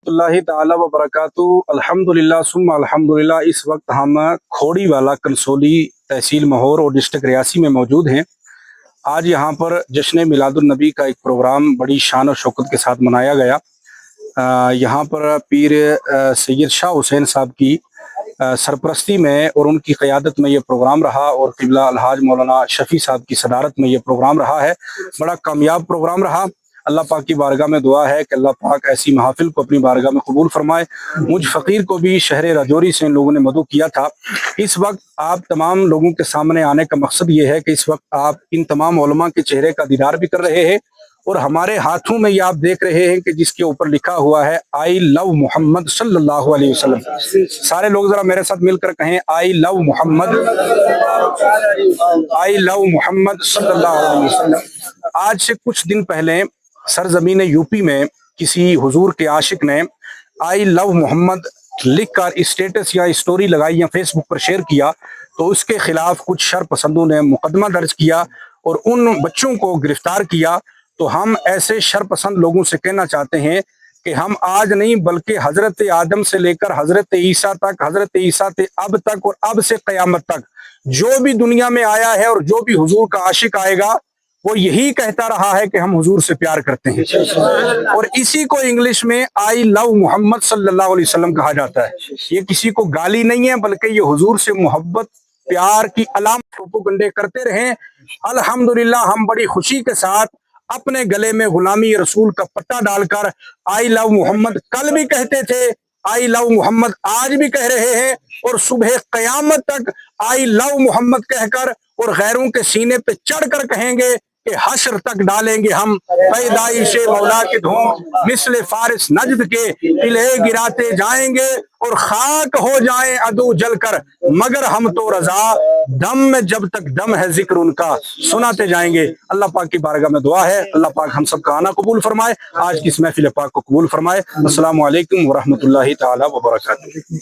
रहमतुल्लाहि ताला व बरकातहू। अल्हम्दुलिल्लाह सुम्मा अल्हम्दुलिल्लाह। इस वक्त हम खोड़ी वाला कंसोली तहसील महौर और डिस्ट्रिक्ट रियासी में मौजूद हैं। आज यहाँ पर जश्न मिलादुन नबी का एक प्रोग्राम बड़ी शान और शौकत के साथ मनाया गया। यहाँ पर पीर सैयद शाह हुसैन साहब की सरपरस्ती में और उनकी क़यादत में ये प्रोग्राम रहा और क़िबला अलहाज मौलाना शफ़ी साहब की सदारत में ये प्रोग्राम रहा है। बड़ा कामयाब प्रोग्राम रहा। अल्लाह पाक की बारगाह में दुआ है कि अल्लाह पाक ऐसी महफिल को अपनी बारगाह में कबूल फरमाए। मुझ फ़कीर को भी शहर राजौरी से इन लोगों ने मदऊ किया था। इस वक्त आप तमाम लोगों के सामने आने का मकसद ये है कि इस वक्त आप इन तमाम उलमा के चेहरे का दीदार भी कर रहे हैं और हमारे हाथों में ये आप देख रहे हैं कि जिसके ऊपर लिखा हुआ है आई लव मोहम्मद सल्लल्लाहु अलैहि वसल्लम। सारे लोग जरा मेरे साथ मिलकर कहें I love Mohammed, I love Mohammed सल्लल्लाहु अलैहि वसल्लम। आज से कुछ दिन पहले सरजमीन यूपी में किसी हुजूर के आशिक ने आई लव मोहम्मद लिख कर स्टेटस या स्टोरी लगाई या फेसबुक पर शेयर किया, तो उसके खिलाफ कुछ शर पसंदों ने मुकदमा दर्ज किया और उन बच्चों को गिरफ्तार किया। तो हम ऐसे शर पसंद लोगों से कहना चाहते हैं कि हम आज नहीं बल्कि हजरत आदम से लेकर हजरत ईसा तक, हजरत ईसा से अब तक और अब से क़यामत तक जो भी दुनिया में आया है और जो भी हुजूर का आशिक आएगा वो यही कहता रहा है कि हम हुजूर से प्यार करते हैं और इसी को इंग्लिश में आई लव मोहम्मद सल्लल्लाहु अलैहि वसल्लम कहा जाता है। ये किसी को गाली नहीं है बल्कि ये हुजूर से मोहब्बत प्यार की अलामत प्रोपेगेंडे करते रहे। अल्हम्दुलिल्लाह हम बड़ी खुशी के साथ अपने गले में गुलामी रसूल का पट्टा डालकर आई लव मोहम्मद कल भी कहते थे, आई लव मोहम्मद आज भी कह रहे हैं और सुबह क़यामत तक आई लव मोहम्मद कहकर और गैरों के सीने पे चढ़कर कहेंगे कि हश्र तक डालेंगे हम पैदाइशे मौला के धूम मिसले फारिस नजद के किले गिराते जाएंगे और खाक हो जाए अदू जलकर मगर हम तो रजा दम में जब तक दम है जिक्र उनका सुनाते जाएंगे। अल्लाह पाक की बारगाह में दुआ है अल्लाह पाक हम सब का आना कबूल फरमाए, आज की इस महफिल पाक को कबूल फरमाए। अस्सलामु अलैकुम व रहमतुल्लाहि ताला व बरकातहू।